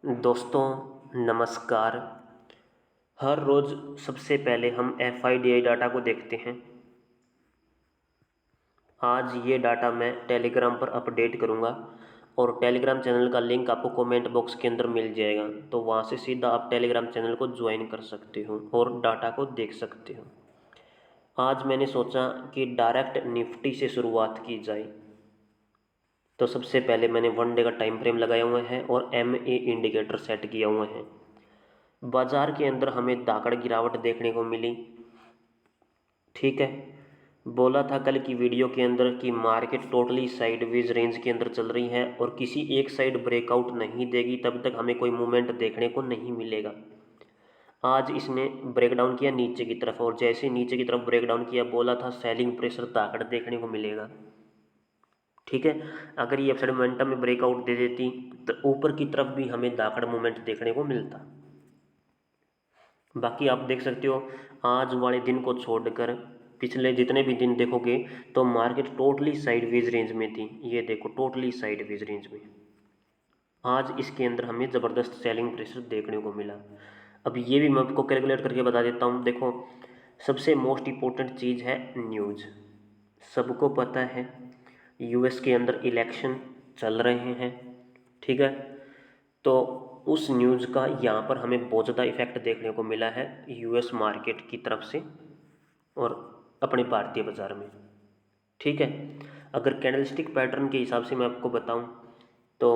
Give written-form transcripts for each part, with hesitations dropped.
दोस्तों नमस्कार। हर रोज़ सबसे पहले हम एफआईडीआई डाटा को देखते हैं। आज ये डाटा मैं टेलीग्राम पर अपडेट करूँगा और टेलीग्राम चैनल का लिंक आपको कमेंट बॉक्स के अंदर मिल जाएगा, तो वहाँ से सीधा आप टेलीग्राम चैनल को ज्वाइन कर सकते हो और डाटा को देख सकते हो। आज मैंने सोचा कि डायरेक्ट निफ्टी से शुरुआत की जाए, तो सबसे पहले मैंने 1 डे का टाइम फ्रेम लगाया हुआ है और एमए इंडिकेटर सेट किया हुआ है। बाजार के अंदर हमें दाकड़ गिरावट देखने को मिली। ठीक है, बोला था कल की वीडियो के अंदर कि मार्केट टोटली साइडवेज रेंज के अंदर चल रही है और किसी एक साइड ब्रेकआउट नहीं देगी तब तक हमें कोई मूवमेंट देखने को नहीं मिलेगा। आज इसने ब्रेकडाउन किया नीचे की तरफ, और जैसे नीचे की तरफ ब्रेकडाउन किया बोला था सेलिंग प्रेशर दाकड़ देखने को मिलेगा। ठीक है, अगर ये अपसाइड मोमेंटम में ब्रेकआउट दे देती तो ऊपर की तरफ भी हमें दाकड़ मूवमेंट देखने को मिलता। बाकी आप देख सकते हो आज वाले दिन को छोड़कर पिछले जितने भी दिन देखोगे तो मार्केट टोटली साइडवेज रेंज में थी। ये देखो टोटली साइडवेज रेंज में। आज इसके अंदर हमें ज़बरदस्त सेलिंग प्रेशर देखने को मिला। अब ये भी मैं आपको कैलकुलेट करके बता देता हूँ। देखो, सबसे मोस्ट इम्पोर्टेंट चीज़ है न्यूज़। सबको पता है यूएस के अंदर इलेक्शन चल रहे हैं। ठीक है, तो उस न्यूज़ का यहाँ पर हमें बहुत ज़्यादा इफेक्ट देखने को मिला है यूएस मार्केट की तरफ से और अपने भारतीय बाज़ार में। ठीक है, अगर कैंडलस्टिक पैटर्न के हिसाब से मैं आपको बताऊं तो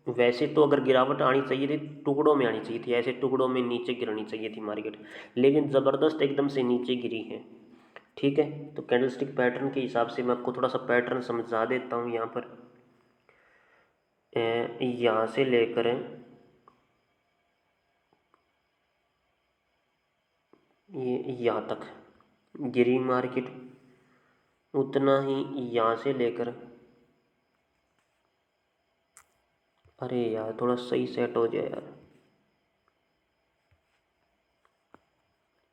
वैसे तो अगर गिरावट आनी चाहिए थी टुकड़ों में आनी चाहिए थी, ऐसे टुकड़ों में नीचे गिरनी चाहिए थी मार्केट, लेकिन ज़बरदस्त एकदम से नीचे गिरी है। ठीक है, तो कैंडलस्टिक पैटर्न के हिसाब से मैं आपको थोड़ा सा पैटर्न समझा देता हूँ। यहाँ पर यहाँ से लेकर ये यहाँ तक गिरी मार्केट, उतना ही यहाँ से लेकर, अरे यार थोड़ा सही सेट हो जाए यार,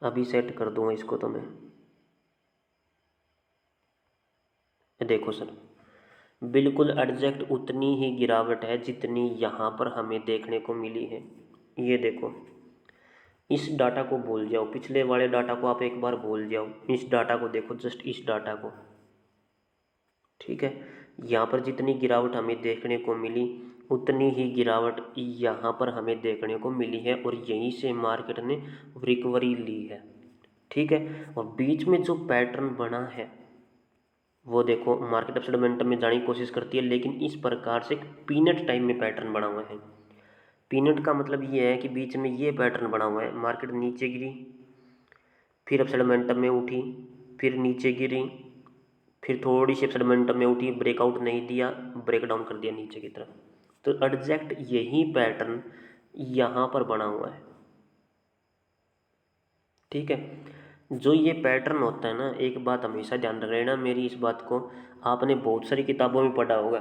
अभी सेट कर दूंगा इसको। तो मैं देखो सर, बिल्कुल एग्जैक्ट उतनी ही गिरावट है जितनी यहाँ पर हमें देखने को मिली है। ये देखो, इस डाटा को भूल जाओ, पिछले वाले डाटा को आप एक बार भूल जाओ, इस डाटा को देखो, जस्ट इस डाटा को। ठीक है, यहाँ पर जितनी गिरावट हमें देखने को मिली उतनी ही गिरावट यहाँ पर हमें देखने को मिली है और यहीं से मार्केट ने रिकवरी ली है। ठीक है, और बीच में जो पैटर्न बना है वो देखो, मार्केट अपसाइड मोमेंटम में जाने की कोशिश करती है, लेकिन इस प्रकार से एक पीनट टाइम में पैटर्न बना हुआ है। पीनट का मतलब ये है कि बीच में ये पैटर्न बना हुआ है, मार्केट नीचे गिरी, फिर अपसाइड मोमेंटम में उठी, फिर नीचे गिरी, फिर थोड़ी सी अपसाइड मोमेंटम में उठी, ब्रेकआउट नहीं दिया, ब्रेक डाउन कर दिया नीचे की तरफ। तो एग्जैक्ट यही पैटर्न यहाँ पर बना हुआ है। ठीक है, जो ये पैटर्न होता है ना, एक बात हमेशा ध्यान रख लेना मेरी, इस बात को आपने बहुत सारी किताबों में पढ़ा होगा।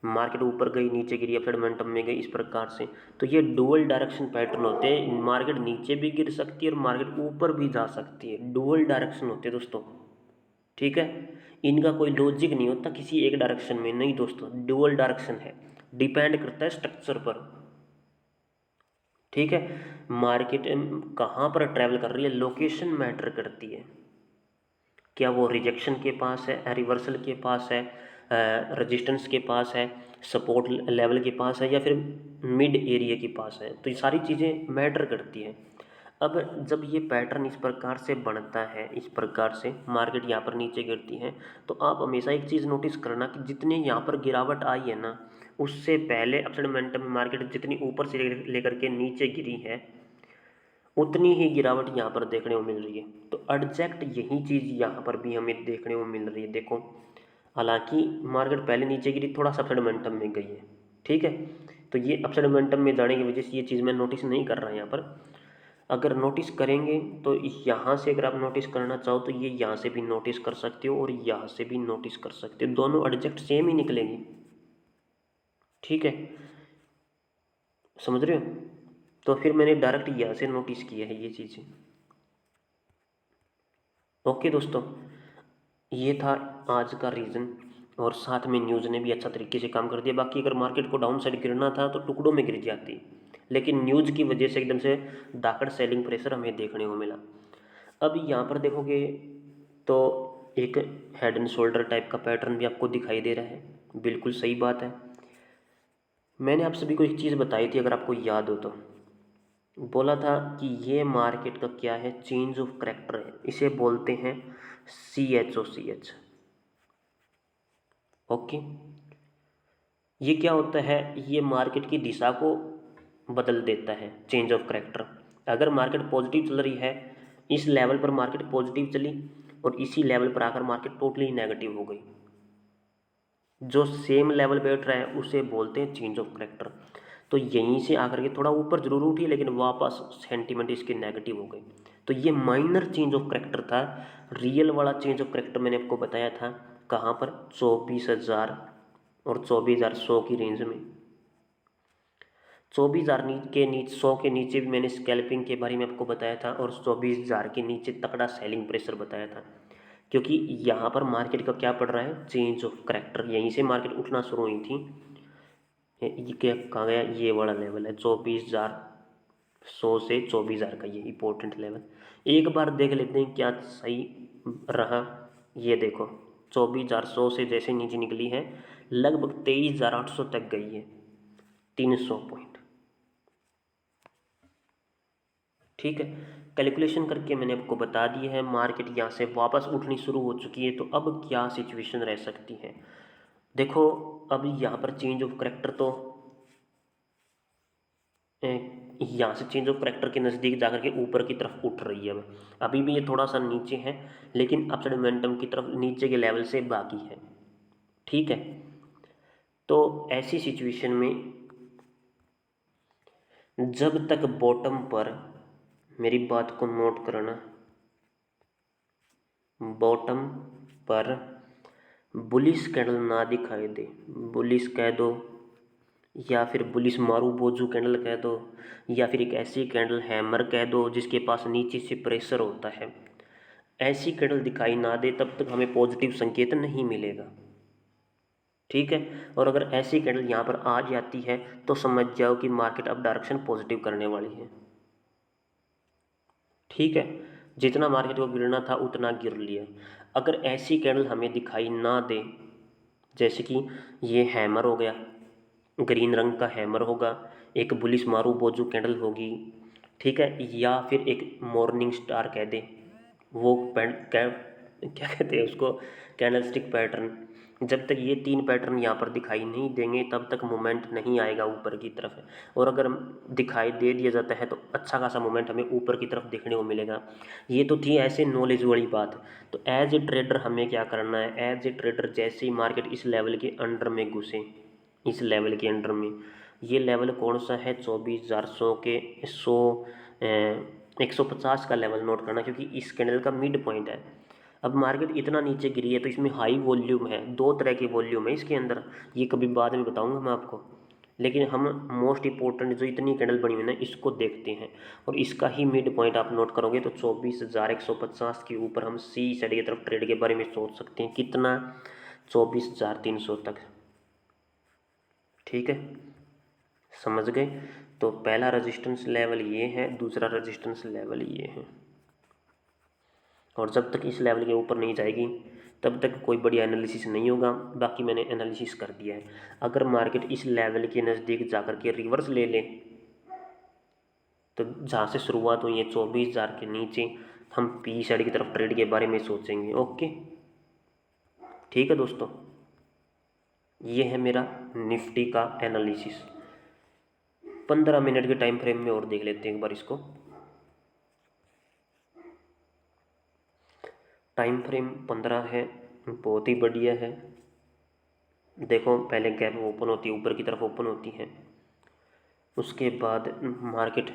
मार्केट ऊपर गई नीचे गिरी, अपसाइड मोमेंटम में गई, इस प्रकार से। तो ये डुअल डायरेक्शन पैटर्न होते हैं, मार्केट नीचे भी गिर सकती है और मार्केट ऊपर भी जा सकती है। डुअल डायरेक्शन होते हैं दोस्तों। ठीक है, इनका कोई लॉजिक नहीं होता किसी एक डायरेक्शन में, नहीं दोस्तों, डुअल डायरेक्शन है, डिपेंड करता है स्ट्रक्चर पर। ठीक है, मार्केट कहाँ पर ट्रैवल कर रही है, लोकेशन मैटर करती है। क्या वो रिजेक्शन के पास है, रिवर्सल के पास है, रेजिस्टेंस के पास है, सपोर्ट लेवल के पास है, या फिर मिड एरिया के पास है, तो ये सारी चीज़ें मैटर करती हैं। अब जब ये पैटर्न इस प्रकार से बनता है, इस प्रकार से मार्केट यहाँ पर नीचे गिरती है, तो आप हमेशा एक चीज़ नोटिस करना कि जितने यहाँ पर गिरावट आई है ना, उससे पहले अपसाइड मोमेंटम में मार्केट जितनी ऊपर से लेकर के नीचे गिरी है उतनी ही गिरावट यहाँ पर देखने को मिल रही है। तो एग्जैक्ट यही चीज़ यहाँ पर भी हमें देखने को मिल रही है। देखो, हालांकि मार्केट पहले नीचे गिरी, थोड़ा सा अपसाइड मोमेंटम में गई है। ठीक है, तो ये अपसाइड मोमेंटम में जाने की वजह से ये चीज़ मैं नोटिस नहीं कर रहा यहाँ पर। अगर नोटिस करेंगे तो यहाँ से अगर आप नोटिस करना चाहो तो ये यहाँ से भी नोटिस कर सकते हो और यहाँ से भी नोटिस कर सकते हो, दोनों एग्जैक्ट सेम ही निकलेंगे। ठीक है, समझ रहे हो? तो फिर मैंने डायरेक्ट यहाँ से नोटिस किया है ये चीज़ें। ओके दोस्तों, ये था आज का रीज़न और साथ में न्यूज़ ने भी अच्छा तरीके से काम कर दिया। बाकी अगर मार्केट को डाउन साइड गिरना था तो टुकड़ों में गिर जाती, लेकिन न्यूज़ की वजह से एकदम से दाकड़ सेलिंग प्रेशर हमें देखने को मिला। अब यहाँ पर देखोगे तो एक हेड एंड शोल्डर टाइप का पैटर्न भी आपको दिखाई दे रहा है, बिल्कुल सही बात है। मैंने आप सभी को एक चीज़ बताई थी, अगर आपको याद हो तो, बोला था कि ये मार्केट का क्या है, चेंज ऑफ करैक्टर है, इसे बोलते हैं CHOCH। ओके, ये क्या होता है, ये मार्केट की दिशा को बदल देता है, चेंज ऑफ करैक्टर। अगर मार्केट पॉजिटिव चल रही है, इस लेवल पर मार्केट पॉजिटिव चली और इसी लेवल पर आकर मार्केट टोटली नेगेटिव हो गई, जो सेम लेवल बैठ रहा है उसे बोलते हैं चेंज ऑफ करैक्टर। तो यहीं से आकर के थोड़ा ऊपर जरूर उठी, लेकिन वापस सेंटीमेंट इसके नेगेटिव हो गए। तो ये माइनर चेंज ऑफ करैक्टर था। रियल वाला चेंज ऑफ करैक्टर मैंने आपको बताया था कहाँ पर, 24,000 और 24,100 की रेंज में। 24,000 के नीचे, 100 के नीचे भी मैंने स्कैल्पिंग के बारे में आपको बताया था, और 24,000 के नीचे तकड़ा सेलिंग प्रेशर बताया था। क्योंकि यहाँ पर मार्केट का क्या पड़ रहा है, चेंज ऑफ करैक्टर। यहीं से मार्केट उठना शुरू हुई थी। ये क्या कहाँ गया, ये वाला लेवल है 24,100 से 24,000 का, ये इंपॉर्टेंट लेवल। एक बार देख लेते हैं क्या सही रहा। ये देखो 24,100 से जैसे नीचे निकली है, लगभग 23,800 तक गई है, 300 पॉइंट। ठीक है, कैलकुलेशन करके मैंने आपको बता दिया है। मार्केट यहाँ से वापस उठनी शुरू हो चुकी है, तो अब क्या सिचुएशन रह सकती है। देखो, अब यहाँ पर चेंज ऑफ करैक्टर तो यहाँ से चेंज ऑफ करैक्टर के नज़दीक जाकर के ऊपर की तरफ उठ रही है। अब अभी भी ये थोड़ा सा नीचे है, लेकिन अपसाइड मोमेंटम की तरफ नीचे के लेवल से बाकी है। ठीक है, तो ऐसी सिचुएशन में जब तक बॉटम पर, मेरी बात को नोट करना, बॉटम पर बुलिश कैंडल ना दिखाई दे, बुलिश कह दो या फिर बुलिश मारू बोजू कैंडल कह दो, या फिर एक ऐसी कैंडल हैमर कह दो जिसके पास नीचे से प्रेशर होता है, ऐसी कैंडल दिखाई ना दे तब तक हमें पॉजिटिव संकेत नहीं मिलेगा। ठीक है, और अगर ऐसी कैंडल यहाँ पर आ जाती है तो समझ जाओ कि मार्केट अब डायरेक्शन पॉजिटिव करने वाली है। ठीक है, जितना मार्केट को गिरना था उतना गिर लिया। अगर ऐसी कैंडल हमें दिखाई ना दे, जैसे कि ये हैमर हो गया, ग्रीन रंग का हैमर होगा, एक बुलिश मारू बोजू कैंडल होगी, ठीक है, या फिर एक मॉर्निंग स्टार कह दे, वो क्या कहते हैं उसको, कैंडलस्टिक पैटर्न। जब तक ये तीन पैटर्न यहाँ पर दिखाई नहीं देंगे तब तक मोमेंट नहीं आएगा ऊपर की तरफ। और अगर दिखाई दे दिया जाता है तो अच्छा खासा मोमेंट हमें ऊपर की तरफ देखने को मिलेगा। ये तो थी ऐसे नॉलेज वाली बात। तो एज ए ट्रेडर हमें क्या करना है, एज ए ट्रेडर जैसे ही मार्केट इस लेवल के अंडर में घुसे, इस लेवल के अंडर में, ये लेवल कौन सा है, 24,100 के 150 का लेवल नोट करना, क्योंकि इस कैंडल का मिड पॉइंट है। अब मार्केट इतना नीचे गिरी है तो इसमें हाई वॉल्यूम है, दो तरह की वॉल्यूम है इसके अंदर, ये कभी बाद में बताऊंगा मैं आपको। लेकिन हम मोस्ट इंपॉर्टेंट जो इतनी कैंडल बनी हुई है ना, इसको देखते हैं, और इसका ही मिड पॉइंट आप नोट करोगे तो 24,150 के ऊपर हम सी साइड की तरफ ट्रेड के बारे में सोच सकते हैं। कितना, 24,300 तक। ठीक है, समझ गए। तो पहला रेजिस्टेंस लेवल ये है, दूसरा रेजिस्टेंस लेवल ये है, और जब तक इस लेवल के ऊपर नहीं जाएगी तब तक कोई बड़ी एनालिसिस नहीं होगा। बाकी मैंने एनालिसिस कर दिया है। अगर मार्केट इस लेवल के नज़दीक जाकर के रिवर्स ले ले, तो जहाँ से शुरुआत हुई है 24,000 के नीचे, हम पी साइड की तरफ ट्रेड के बारे में सोचेंगे। ओके, ठीक है दोस्तों, ये है मेरा निफ्टी का एनालिसिस। 15 मिनट के टाइम फ्रेम में और देख लेते हैं एक बार इसको। टाइम फ्रेम 15 है, बहुत ही बढ़िया है। देखो, पहले गैप ओपन होती है, ऊपर की तरफ ओपन होती है, उसके बाद मार्केट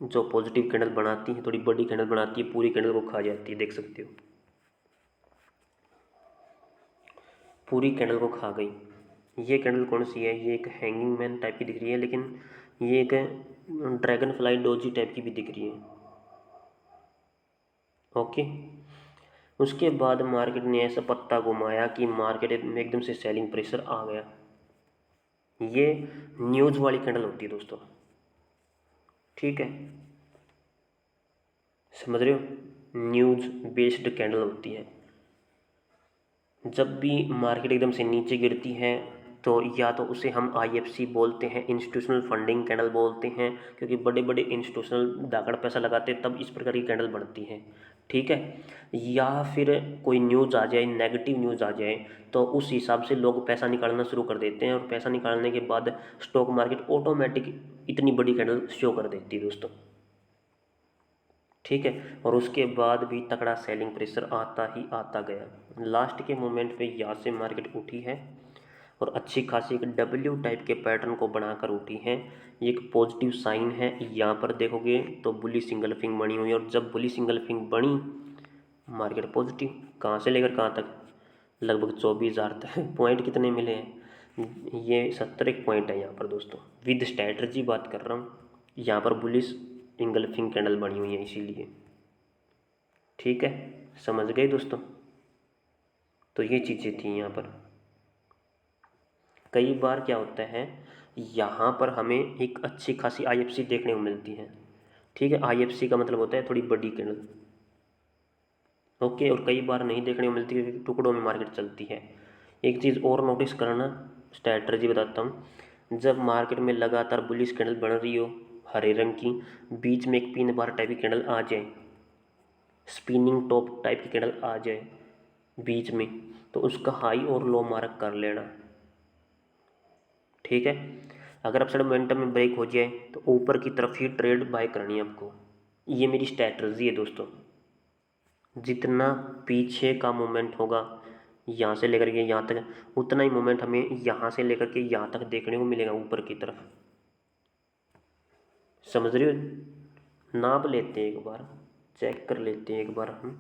जो पॉजिटिव कैंडल बनाती है, थोड़ी बड़ी कैंडल बनाती है, पूरी कैंडल को खा जाती है, देख सकते हो पूरी कैंडल को खा गई। ये कैंडल कौन सी है, ये एक हैंगिंग मैन टाइप की दिख रही है, लेकिन ये एक ड्रैगन फ्लाई डोजी टाइप की भी दिख रही है। ओके, उसके बाद मार्केट ने ऐसा पत्ता घुमाया कि मार्केट में एकदम से सेलिंग प्रेशर आ गया। ये न्यूज़ वाली कैंडल होती है दोस्तों, ठीक है, समझ रहे हो, न्यूज़ बेस्ड कैंडल होती है। जब भी मार्केट एकदम से नीचे गिरती है तो या तो उसे हम आईएफसी बोलते हैं, इंस्टीट्यूशनल फंडिंग कैंडल बोलते हैं, क्योंकि बड़े बड़े इंस्टीट्यूशनल दागड़ पैसा लगाते हैं तब इस प्रकार की कैंडल बनती है, ठीक है। या फिर कोई न्यूज़ आ जाए, नेगेटिव न्यूज़ आ जाए, तो उस हिसाब से लोग पैसा निकालना शुरू कर देते हैं, और पैसा निकालने के बाद स्टॉक मार्केट ऑटोमेटिक इतनी बड़ी कैंडल शो कर देती है दोस्तों, ठीक है। और उसके बाद भी तगड़ा सेलिंग प्रेशर आता ही आता गया। लास्ट के मोमेंट पे यहाँ से मार्केट उठी है और अच्छी खासी एक डब्ल्यू टाइप के पैटर्न को बनाकर उठी है। ये एक पॉजिटिव साइन है। यहाँ पर देखोगे तो बुली सिंगल फिंग बनी हुई है, और जब बुली सिंगल फिंग बनी मार्केट पॉजिटिव, कहाँ से लेकर कहाँ तक, लगभग 24,000 तक। पॉइंट कितने मिले हैं, ये 70 पॉइंट है यहाँ पर दोस्तों। विद स्ट्रैटेजी बात कर रहा हूँ, यहाँ पर बुलिश इंगल्फिंग कैंडल बनी हुई है इसीलिए, ठीक है, समझ गए दोस्तों। तो ये चीज़ें थी यहाँ पर। कई बार क्या होता है, यहाँ पर हमें एक अच्छी खासी आईएफसी देखने को मिलती है, ठीक है। आईएफसी का मतलब होता है थोड़ी बड़ी कैंडल, ओके। और कई बार नहीं देखने को मिलती क्योंकि टुकड़ों में मार्केट चलती है। एक चीज़ और नोटिस करना, स्ट्रैटेजी बताता हूँ। जब मार्केट में लगातार बुलिश कैंडल बन रही हो हरे रंग की, बीच में एक पिन बार टाइप की कैंडल आ जाए, स्पिनिंग टॉप टाइप की कैंडल आ जाए बीच में, तो उसका हाई और लो मार्क कर लेना, ठीक है। अगर अपसाइड मोमेंटम में ब्रेक हो जाए तो ऊपर की तरफ ही ट्रेड बाय करनी है आपको। ये मेरी स्ट्रैटेजी है दोस्तों। जितना पीछे का मोमेंट होगा यहाँ से लेकर के यहाँ तक, उतना ही मोमेंट हमें यहाँ से लेकर के यहाँ तक देखने को मिलेगा ऊपर की तरफ, समझ रहे हो। नाप लेते हैं एक बार, चेक कर लेते हैं एक बार हम।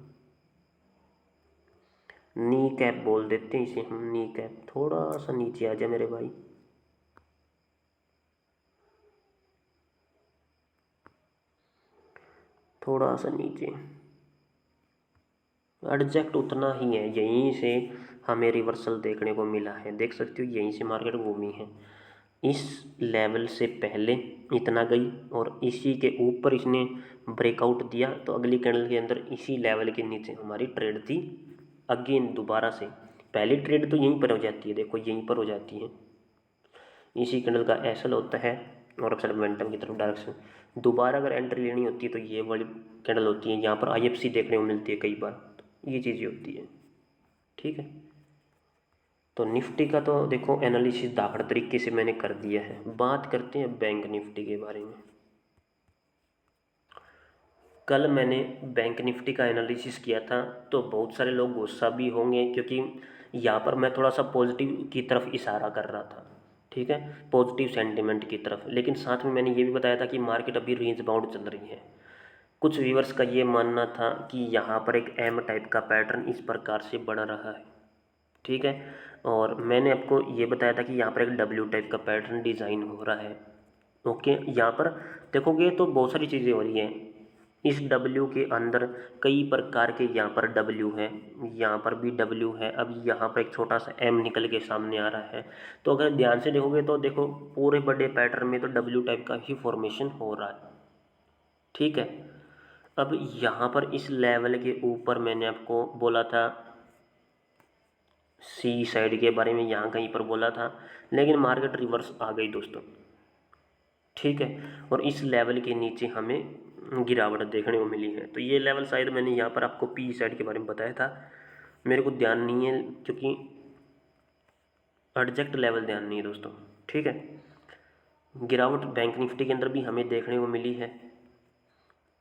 नी कैप बोल देते हैं इसे हम, नी कैप। थोड़ा सा नीचे आ जाए मेरे भाई, थोड़ा सा नीचे, एडजैक्ट उतना ही है। यहीं से हमें रिवर्सल देखने को मिला है, देख सकते हो, यहीं से मार्केट घूमी है। इस लेवल से पहले इतना गई और इसी के ऊपर इसने ब्रेकआउट दिया, तो अगली कैंडल के अंदर इसी लेवल के नीचे हमारी ट्रेड थी। अगेन दोबारा से पहली ट्रेड तो यहीं पर हो जाती है, देखो यहीं पर हो जाती है, इसी कैंडल का एसएल होता है और अपसाइड मोमेंटम की तरफ डायरेक्शन। दोबारा अगर एंट्री लेनी होती है तो ये वाली कैंडल होती है, यहाँ पर आईएफसी देखने को मिलती है कई बार, तो ये चीज़ें होती है, ठीक है। तो निफ्टी का तो देखो एनालिसिस दाखड़ तरीके से मैंने कर दिया है। बात करते हैं बैंक निफ्टी के बारे में। कल मैंने बैंक निफ्टी का एनालिसिस किया था, तो बहुत सारे लोग गुस्सा भी होंगे क्योंकि यहाँ पर मैं थोड़ा सा पॉजिटिव की तरफ इशारा कर रहा था, ठीक है, पॉजिटिव सेंटिमेंट की तरफ। लेकिन साथ में मैंने ये भी बताया था कि मार्केट अभी रेंज बाउंड चल रही है। कुछ व्यूअर्स का ये मानना था कि यहाँ पर एक एम टाइप का पैटर्न इस प्रकार से बना रहा है, ठीक है। और मैंने आपको ये बताया था कि यहाँ पर एक डब्ल्यू टाइप का पैटर्न डिज़ाइन हो रहा है, ओके। यहाँ पर देखोगे तो बहुत सारी चीज़ें हो रही हैं। इस डब्ल्यू के अंदर कई प्रकार के यहाँ पर डब्ल्यू है, यहाँ पर भी डब्ल्यू है। अब यहाँ पर एक छोटा सा एम निकल के सामने आ रहा है, तो अगर ध्यान से देखोगे तो देखो पूरे बड़े पैटर्न में तो डब्ल्यू टाइप का ही फॉर्मेशन हो रहा है, ठीक है। अब यहाँ पर इस लेवल के ऊपर मैंने आपको बोला था सी साइड के बारे में, यहाँ कहीं पर बोला था, लेकिन मार्केट रिवर्स आ गई दोस्तों, ठीक है। और इस लेवल के नीचे हमें गिरावट देखने को मिली है। तो ये लेवल शायद मैंने यहाँ पर आपको पी साइड के बारे में बताया था, मेरे को ध्यान नहीं है क्योंकि एग्जैक्ट लेवल ध्यान नहीं है दोस्तों, ठीक है। गिरावट बैंक निफ्टी के अंदर भी हमें देखने को मिली है,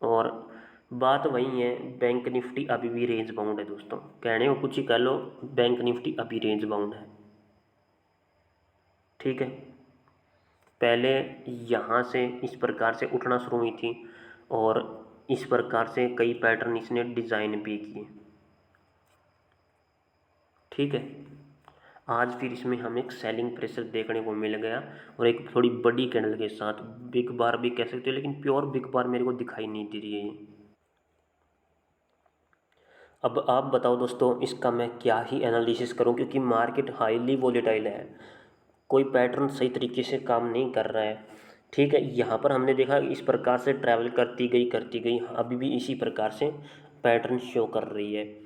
और बात वही है, बैंक निफ्टी अभी भी रेंज बाउंड है दोस्तों। कहने को कुछ ही कह लो, बैंक निफ्टी अभी रेंज बाउंड है, ठीक है। पहले यहाँ से इस प्रकार से उठना शुरू हुई थी और इस प्रकार से कई पैटर्न इसने डिज़ाइन भी किए, ठीक है। आज फिर इसमें हमें एक सेलिंग प्रेशर देखने को मिल गया और एक थोड़ी बड़ी कैंडल के साथ, बिग बार भी कह सकते हो, लेकिन प्योर बिग बार मेरे को दिखाई नहीं दे रही है ये। अब आप बताओ दोस्तों, इसका मैं क्या ही एनालिसिस करूं, क्योंकि मार्केट हाईली वोलेटाइल है, कोई पैटर्न सही तरीके से काम नहीं कर रहा है। ठीक है, यहाँ पर हमने देखा इस प्रकार से ट्रैवल करती गई, अभी भी इसी प्रकार से पैटर्न शो कर रही है।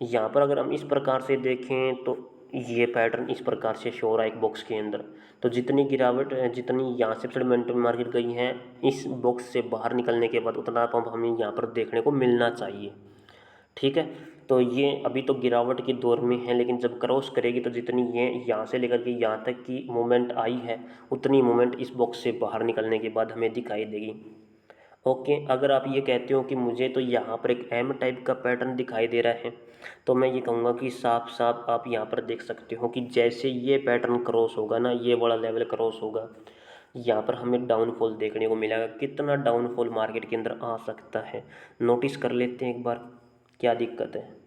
यहाँ पर अगर हम इस प्रकार से देखें तो ये पैटर्न इस प्रकार से शो हो रहा है एक बॉक्स के अंदर। तो जितनी गिरावट जितनी यहाँ से फंडामेंटल मार्केट गई है, इस बॉक्स से बाहर निकलने के बाद उतना पंप हमें यहाँ पर देखने को मिलना चाहिए। ठीक है, तो ये अभी तो गिरावट के दौर में है, लेकिन जब क्रॉस करेगी तो जितनी ये यहाँ से लेकर के यहाँ तक की मूवमेंट आई है, उतनी मूवमेंट इस बॉक्स से बाहर निकलने के बाद हमें दिखाई देगी। ओके, अगर आप ये कहते हो कि मुझे तो यहाँ पर एक एम टाइप का पैटर्न दिखाई दे रहा है, तो मैं ये कहूँगा कि साफ साफ आप यहाँ पर देख सकते हो कि जैसे ये पैटर्न क्रॉस होगा ना, ये वाला लेवल क्रॉस होगा, यहाँ पर हमें डाउनफॉल देखने को मिलेगा। कितना डाउनफॉल मार्केट के अंदर आ सकता है, नोटिस कर लेते हैं एक बार, क्या दिक्कत है।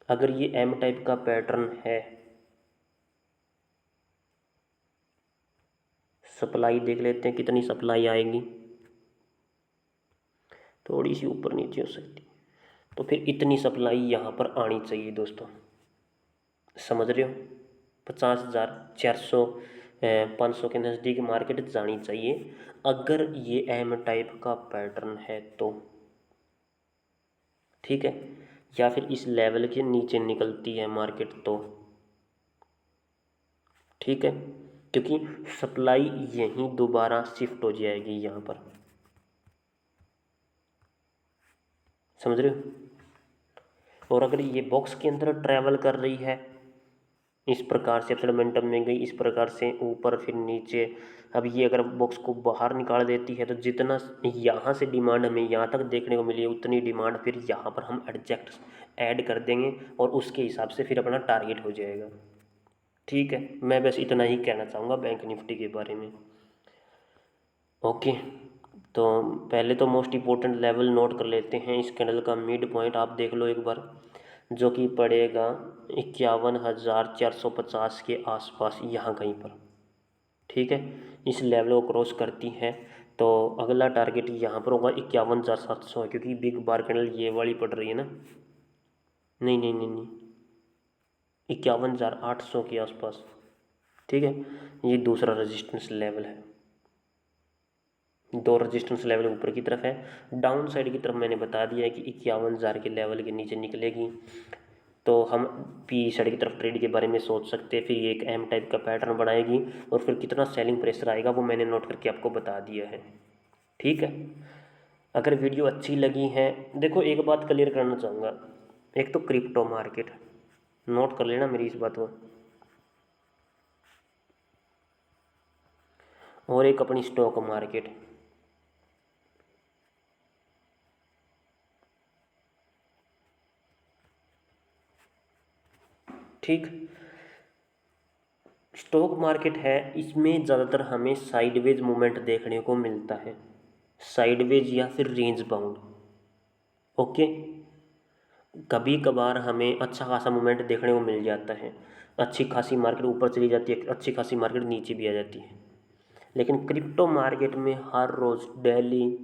अगर ये एम टाइप का पैटर्न है, सप्लाई देख लेते हैं कितनी सप्लाई आएगी, थोड़ी सी ऊपर नीचे हो सकती है, तो फिर इतनी सप्लाई यहाँ पर आनी चाहिए दोस्तों, समझ रहे हो। 50,000 400 500 के नज़दीक मार्केट जानी चाहिए अगर ये एम टाइप का पैटर्न है तो। ठीक है, या फिर इस लेवल के नीचे निकलती है मार्केट तो ठीक है, क्योंकि सप्लाई यहीं दोबारा शिफ्ट हो जाएगी यहाँ पर, समझ रहे हो। और अगर ये बॉक्स के अंदर ट्रैवल कर रही है इस प्रकार से, मोमेंटम में गई इस प्रकार से ऊपर फिर नीचे, अब ये अगर बॉक्स को बाहर निकाल देती है तो जितना यहाँ से डिमांड हमें यहाँ तक देखने को मिली है, उतनी डिमांड फिर यहाँ पर हम एडजस्ट ऐड कर देंगे और उसके हिसाब से फिर अपना टारगेट हो जाएगा। ठीक है, मैं बस इतना ही कहना चाहूँगा बैंक निफ्टी के बारे में। ओके, तो पहले तो मोस्ट इम्पोर्टेंट लेवल नोट कर लेते हैं। इस कैंडल का मिड पॉइंट आप देख लो एक बार, जो कि पड़ेगा 51,450 के आसपास, यहाँ कहीं पर। ठीक है, इस लेवल को क्रॉस करती है तो अगला टारगेट यहाँ पर होगा 51,700 है, क्योंकि बिग बार कैंडल ये वाली पड़ रही है ना, नहीं नहीं नहीं नहीं 51,800 के आसपास। ठीक है, ये दूसरा रेजिस्टेंस लेवल है, दो रेजिस्टेंस लेवल ऊपर की तरफ है, डाउन साइड की तरफ मैंने बता दिया है कि 51,000 के लेवल के नीचे निकलेगी तो हम पी साइड की तरफ ट्रेड के बारे में सोच सकते हैं। फिर ये एक एम टाइप का पैटर्न बनाएगी और फिर कितना सेलिंग प्रेशर आएगा वो मैंने नोट करके आपको बता दिया है। ठीक है, अगर वीडियो अच्छी लगी है, देखो एक बात क्लियर करना चाहूँगा, एक तो क्रिप्टो मार्केट, नोट कर लेना मेरी इस बात को, और एक अपनी स्टॉक मार्केट। ठीक, स्टॉक मार्केट है, इसमें ज़्यादातर हमें साइडवेज मूवमेंट देखने को मिलता है, साइडवेज या फिर रेंज बाउंड। ओके, कभी कभार हमें अच्छा खासा मूवमेंट देखने को मिल जाता है, अच्छी खासी मार्केट ऊपर चली जाती है, अच्छी खासी मार्केट नीचे भी आ जाती है। लेकिन क्रिप्टो मार्केट में हर रोज़ डेली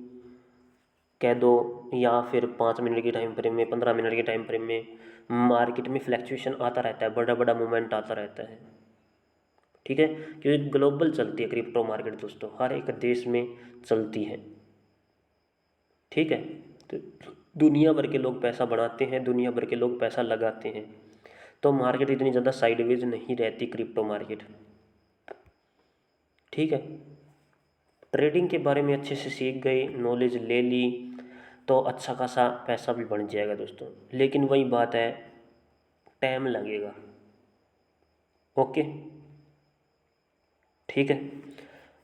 कह दो या फिर 5 मिनट के टाइम फ्रेम में, 15 मिनट के टाइम फ्रेम में मार्केट में फ्लैक्चुएशन आता रहता है, बड़ा बड़ा मूवमेंट आता रहता है। ठीक है, क्योंकि ग्लोबल चलती है क्रिप्टो मार्केट दोस्तों, हर एक देश में चलती है। ठीक है, तो दुनिया भर के लोग पैसा बढ़ाते हैं, दुनिया भर के लोग पैसा लगाते हैं, तो मार्केट इतनी ज़्यादा साइडवेज नहीं रहती क्रिप्टो मार्केट। ठीक है, ट्रेडिंग के बारे में अच्छे से सीख गए, नॉलेज ले ली तो अच्छा खासा पैसा भी बन जाएगा दोस्तों, लेकिन वही बात है, टाइम लगेगा। ओके, ठीक है,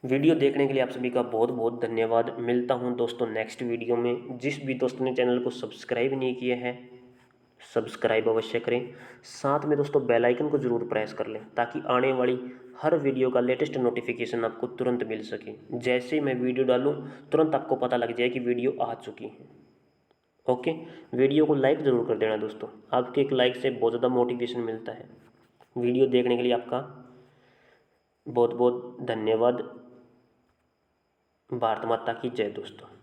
वीडियो देखने के लिए आप सभी का बहुत बहुत धन्यवाद। मिलता हूं दोस्तों नेक्स्ट वीडियो में। जिस भी दोस्तों ने चैनल को सब्सक्राइब नहीं किया है, सब्सक्राइब अवश्य करें, साथ में दोस्तों बेल आइकन को ज़रूर प्रेस कर लें ताकि आने वाली हर वीडियो का लेटेस्ट नोटिफिकेशन आपको तुरंत मिल सके। जैसे ही मैं वीडियो डालूं तुरंत आपको पता लग जाए कि वीडियो आ चुकी है। ओके, वीडियो को लाइक ज़रूर कर देना दोस्तों, आपके एक लाइक से बहुत ज़्यादा मोटिवेशन मिलता है। वीडियो देखने के लिए आपका बहुत बहुत धन्यवाद। भारत माता की जय दोस्तों।